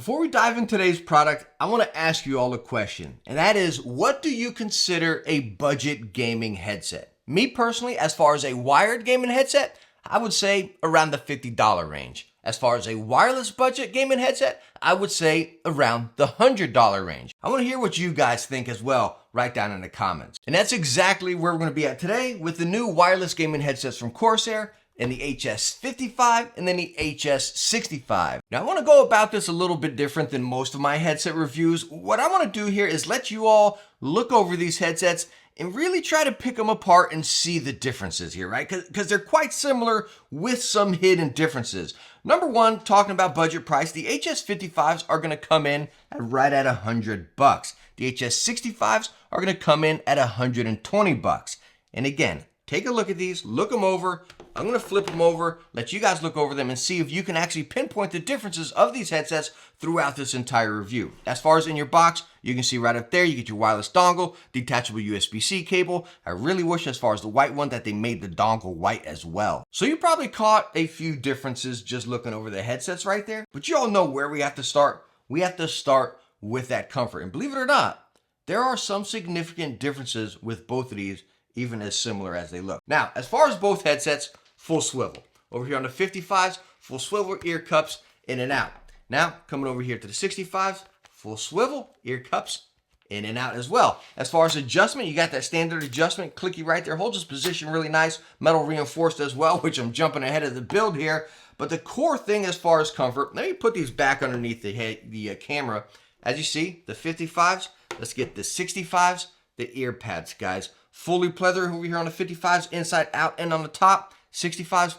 Before we dive into today's product, I want to ask you all a question, and that is, what do you consider a budget gaming headset? Me personally, as far as a wired gaming headset, I would say around the $50 range. As far as a wireless budget gaming headset, I would say around the $100 range. I want to hear what you guys think as well. Write down in the comments. And that's exactly where we're going to be at today with the new wireless gaming headsets from Corsair and the HS55 and then the HS65. Now I want to go about this a little bit different than most of my headset reviews. What I want to do here is let you all look over these headsets and really try to pick them apart and see the differences here, right? Because they're quite similar with some hidden differences. Number one, talking about budget price, the HS55s are going to come in at right at $100. The HS65s are going to come in at $120. And again, take a look at these, look them over. I'm going to flip them over, let you guys look over them and see if you can actually pinpoint the differences of these headsets throughout this entire review. As far as in your box, you can see right up there, you get your wireless dongle, detachable USB-C cable. I really wish, as far as the white one, that they made the dongle white as well. So you probably caught a few differences just looking over the headsets right there, but you all know where we have to start. We have to start with that comfort. And believe it or not, there are some significant differences with both of these, even as similar as they look. Now, as far as both headsets, full swivel. Over here on the 55s, full swivel, ear cups in and out. Now, coming over here to the 65s, full swivel, ear cups in and out as well. As far as adjustment, you got that standard adjustment, clicky right there, holds its position really nice, metal reinforced as well, which I'm jumping ahead of the build here. But the core thing as far as comfort, let me put these back underneath the camera. As you see, the 55s, let's get the 65s, the ear pads, guys. Fully pleather over here on the 55s, inside out and on the top. 65s,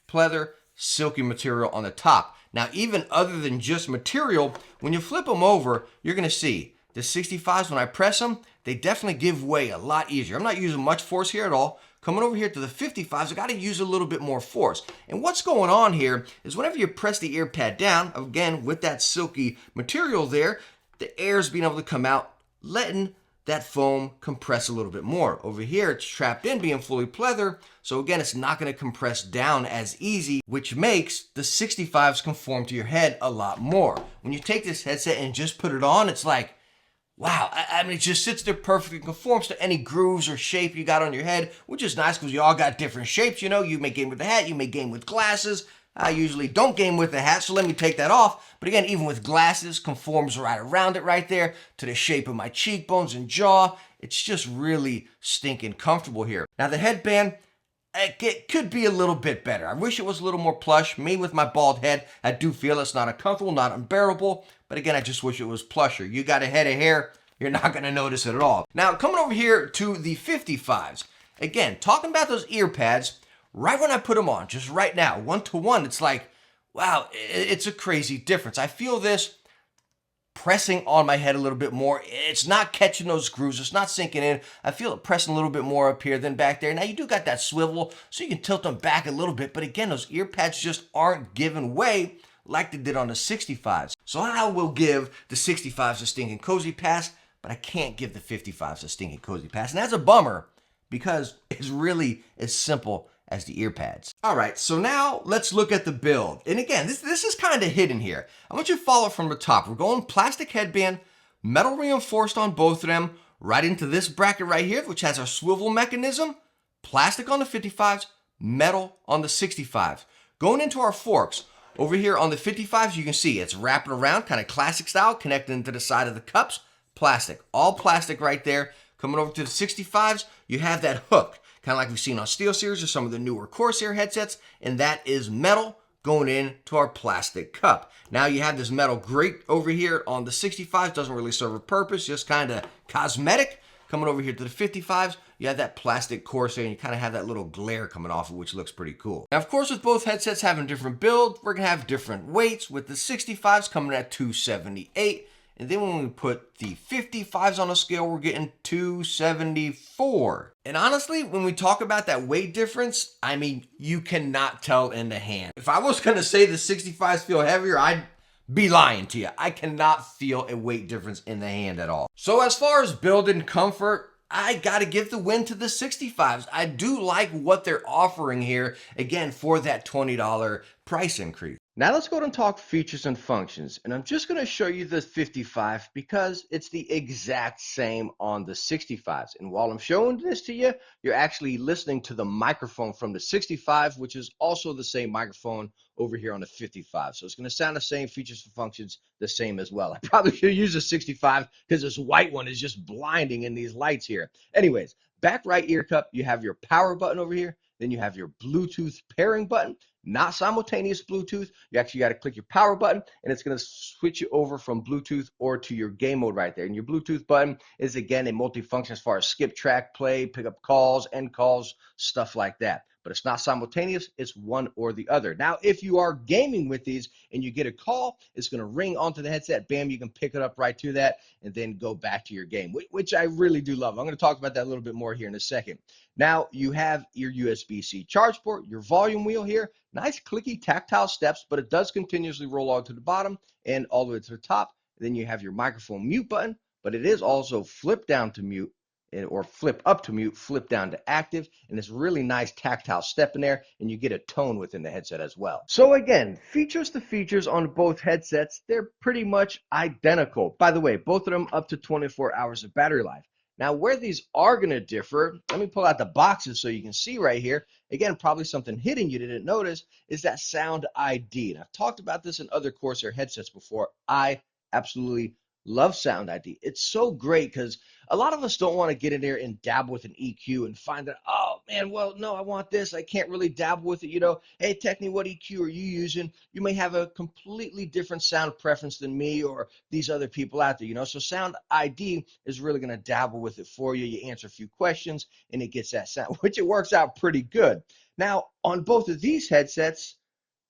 pleather, silky material on the top. Now, even other than just material, when you flip them over, you're going to see the 65s, when I press them, they definitely give way a lot easier. I'm not using much force here at all. Coming over here to the 55s, I got to use a little bit more force. And what's going on here is whenever you press the ear pad down, again, with that silky material there, the air's being able to come out, letting that foam compress a little bit more. Over here, it's trapped in, being fully pleather. So again, it's not going to compress down as easy, which makes the 65s conform to your head a lot more. When you take this headset and just put it on, it's like, wow, I mean, it just sits there perfectly, conforms to any grooves or shape you got on your head, which is nice because you all got different shapes. You know, you may game with the hat, you may game with glasses. I usually don't game with the hat, so let me take that off. But again, even with glasses, conforms right around it right there to the shape of my cheekbones and jaw. It's just really stinking comfortable here. Now the headband, it could be a little bit better. I wish it was a little more plush. Me with my bald head, I do feel it's not uncomfortable, not unbearable. But again, I just wish it was plusher. You got a head of hair, you're not going to notice it at all. Now coming over here to the 55s. Again, talking about those ear pads, right when I put them on, just right now, one-to-one, it's like, wow, it's a crazy difference. I feel this pressing on my head a little bit more. It's not catching those grooves. It's not sinking in. I feel it pressing a little bit more up here than back there. Now, you do got that swivel, so you can tilt them back a little bit. But again, those ear pads just aren't giving way like they did on the 65s. So I will give the 65s a stinking cozy pass, but I can't give the 55s a stinking cozy pass. And that's a bummer because it's really as simple as the ear pads. All right, so now let's look at the build. And again, this is kind of hidden here. I want you to follow from the top. We're going plastic headband, metal reinforced on both of them, right into this bracket right here, which has our swivel mechanism, plastic on the 55s, metal on the 65s. Going into our forks, over here on the 55s, you can see it's wrapping around, kind of classic style, connecting into the side of the cups, plastic, all plastic right there. Coming over to the 65s, you have that hook, kind of like we've seen on SteelSeries or some of the newer Corsair headsets, and that is metal going into our plastic cup. Now you have this metal grate over here on the 65s, doesn't really serve a purpose, just kind of cosmetic. Coming over here to the 55s, you have that plastic Corsair, and you kind of have that little glare coming off of, which looks pretty cool. Now, of course, with both headsets having different build, we're going to have different weights, with the 65s coming at 278, and then when we put the 55s on a scale, we're getting 274. And honestly, when we talk about that weight difference, I mean, you cannot tell in the hand. If I was going to say the 65s feel heavier, I'd be lying to you. I cannot feel a weight difference in the hand at all. So as far as build and comfort, I gotta give the win to the 65s. I do like what they're offering here, again, for that $20 price increase. Now let's go ahead and talk features and functions. And I'm just going to show you the 55 because it's the exact same on the 65s. And while I'm showing this to you, you're actually listening to the microphone from the 65, which is also the same microphone over here on the 55. So it's going to sound the same, features and functions the same as well. I probably should use a 65 because this white one is just blinding in these lights here. Anyways, back right ear cup, you have your power button over here. Then you have your Bluetooth pairing button, not simultaneous Bluetooth. You actually got to click your power button and it's going to switch you over from Bluetooth or to your game mode right there. And your Bluetooth button is again a multifunction as far as skip track, play, pick up calls, end calls, stuff like that. But it's not simultaneous, it's one or the other. Now, if you are gaming with these and you get a call, it's going to ring onto the headset. Bam, you can pick it up right to that and then go back to your game, which I really do love. I'm going to talk about that a little bit more here in a second. Now, you have your USB-C charge port, your volume wheel here, nice clicky tactile steps, but it does continuously roll on to the bottom and all the way to the top. Then you have your microphone mute button, but it is also flip down to mute or flip up to mute, flip down to active, and this really nice tactile step in there, and you get a tone within the headset as well. So again, features to features on both headsets, they're pretty much identical. By the way, both of them up to 24 hours of battery life. Now, where these are going to differ, let me pull out the boxes so you can see right here. Again, probably something hidden you didn't notice is that Sound ID. And I've talked about this in other Corsair headsets before. I absolutely love Sound ID. It's so great because a lot of us don't want to get in there and dabble with an EQ and find that, oh man, well, no, I want this. I can't really dabble with it. You know, hey, Techne, what EQ are you using? You may have a completely different sound preference than me or these other people out there, you know. So Sound ID is really going to dabble with it for you. You answer a few questions and it gets that sound, which it works out pretty good. Now, on both of these headsets,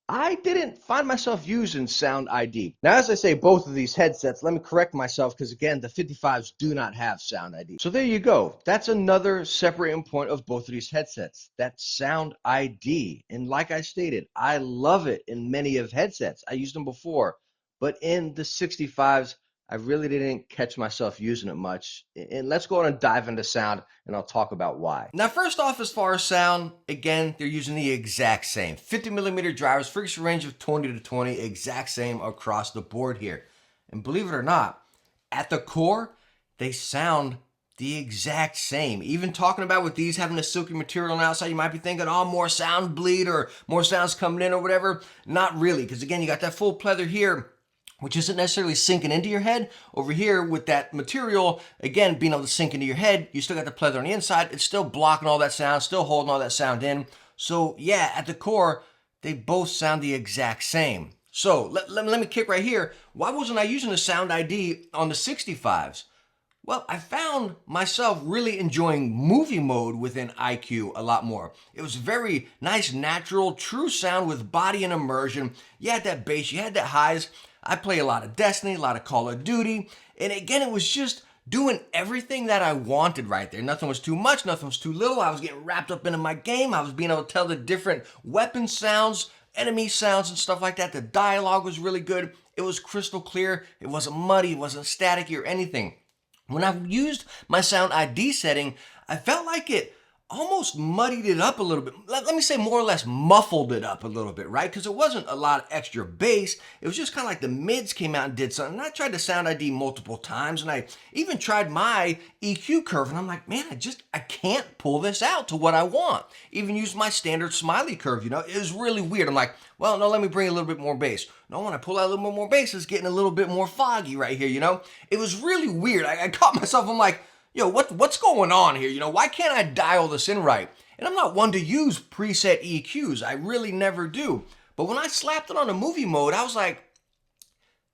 I didn't find myself using Sound ID. Now, as I say both of these headsets, let me correct myself because, again, the 55s do not have Sound ID. So there you go. That's another separating point of both of these headsets, that Sound ID. And like I stated, I love it in many of headsets. I used them before. But in the 65s, I really didn't catch myself using it much. And let's go on and dive into sound, and I'll talk about why. Now, first off, as far as sound, again, they're using the exact same 50mm drivers, frequency range of 20 to 20, exact same across the board here. And believe it or not, at the core, they sound the exact same. Even talking about with these having a silky material on the outside, you might be thinking, oh, more sound bleed or more sounds coming in or whatever. Not really, because again, you got that full pleather here, which isn't necessarily sinking into your head. Over here with that material, again, being able to sink into your head, you still got the pleather on the inside. It's still blocking all that sound, still holding all that sound in. So yeah, at the core, they both sound the exact same. So let me kick right here. Why wasn't I using the Sound ID on the 65s? Well, I found myself really enjoying movie mode within IQ a lot more. It was very nice, natural, true sound with body and immersion. You had that bass, you had that highs. I play a lot of Destiny, a lot of Call of Duty, and again, it was just doing everything that I wanted right there. Nothing was too much, nothing was too little. I was getting wrapped up into my game. I was being able to tell the different weapon sounds, enemy sounds, and stuff like that. The dialogue was really good. It was crystal clear. It wasn't muddy. It wasn't staticky or anything. When I used my Sound ID setting, I felt like it almost muddied it up a little bit. Let me say more or less muffled it up a little bit, right? Because it wasn't a lot of extra bass. It was just kind of like the mids came out and did something. And I tried the Sound ID multiple times, and I even tried my EQ curve, and I'm like, man, I can't pull this out to what I want. Even used my standard smiley curve, you know? It was really weird. I'm like, well, no, let me bring a little bit more bass. No, when I pull out a little bit more bass, it's getting a little bit more foggy right here, you know? It was really weird. I caught myself, I'm like, yo, what's going on here? You know, why can't I dial this in right? And I'm not one to use preset EQs. I really never do. But when I slapped it on a movie mode, I was like,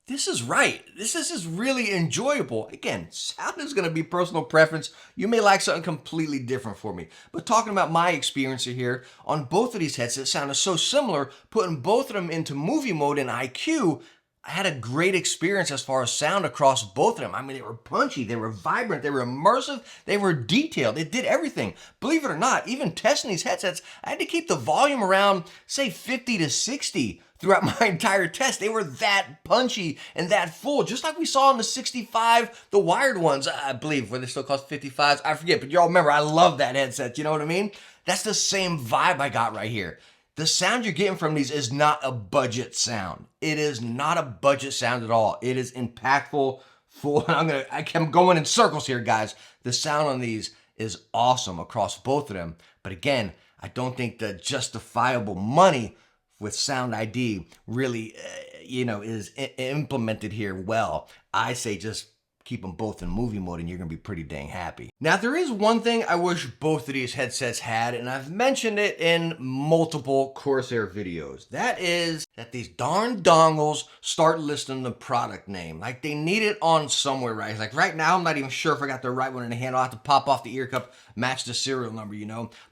this is right. This is really enjoyable. Again, sound is going to be personal preference. You may like something completely different for me. But talking about my experience here, on both of these headsets sounded so similar, putting both of them into movie mode in IQ, I had a great experience as far as sound across both of them. I mean, they were punchy, they were vibrant, they were immersive, they were detailed. It did everything. Believe it or not, even testing these headsets, I had to keep the volume around, say, 50 to 60 throughout my entire test. They were that punchy and that full, just like we saw in the 65, the wired ones, I believe, were they still called 55s? I forget, but y'all remember, I love that headset, you know what I mean? That's the same vibe I got right here. the sound you're getting from these is not a budget sound. It is not a budget sound at all. It is impactful, full. I'm going in circles here, guys. The sound on these is awesome across both of them. But again, I don't think the justifiable money with Sound ID really, is implemented here well. I say just keep them both in movie mode and you're gonna be pretty dang happy. Now, there is one thing I wish both of these headsets had, and I've mentioned it in multiple Corsair videos. That is that these darn dongles start listing the product name. Like they need it on somewhere, right? Like right now, I'm not even sure if I got the right one in the hand. I'll have to pop off the ear cup, match the serial number,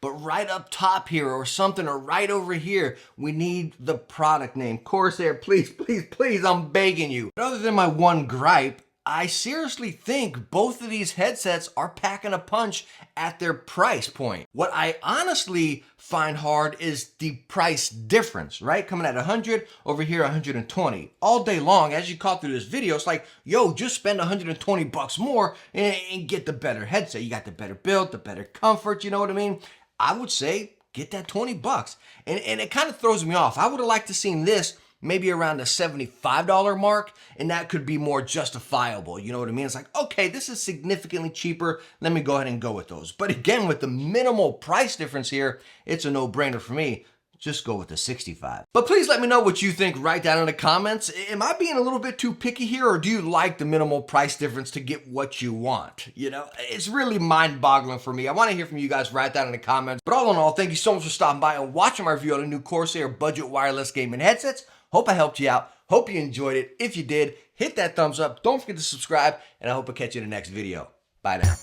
But right up top here or something, or right over here, we need the product name. Corsair, please, please, please, I'm begging you. But other than my one gripe, I seriously think both of these headsets are packing a punch at their price point. What I honestly find hard is the price difference, right? Coming at 100, over here 120. All day long, as you caught through this video, it's like, yo, just spend 120 bucks more and get the better headset. You got the better build, the better comfort, you know what I mean? I would say get that 20 bucks. And it kind of throws me off. I would have liked to seen this maybe around the $75 mark, and that could be more justifiable. You know what I mean? It's like, okay, this is significantly cheaper. Let me go ahead and go with those. But again, with the minimal price difference here, it's a no-brainer for me. Just go with the 65. But please let me know what you think right down in the comments. Am I being a little bit too picky here, or do you like the minimal price difference to get what you want? It's really mind-boggling for me. I want to hear from you guys right down in the comments. But all in all, thank you so much for stopping by and watching my review on the new Corsair budget wireless gaming headsets. Hope I helped you out. Hope you enjoyed it. If you did, hit that thumbs up. Don't forget to subscribe, and I hope I'll catch you in the next video. Bye now.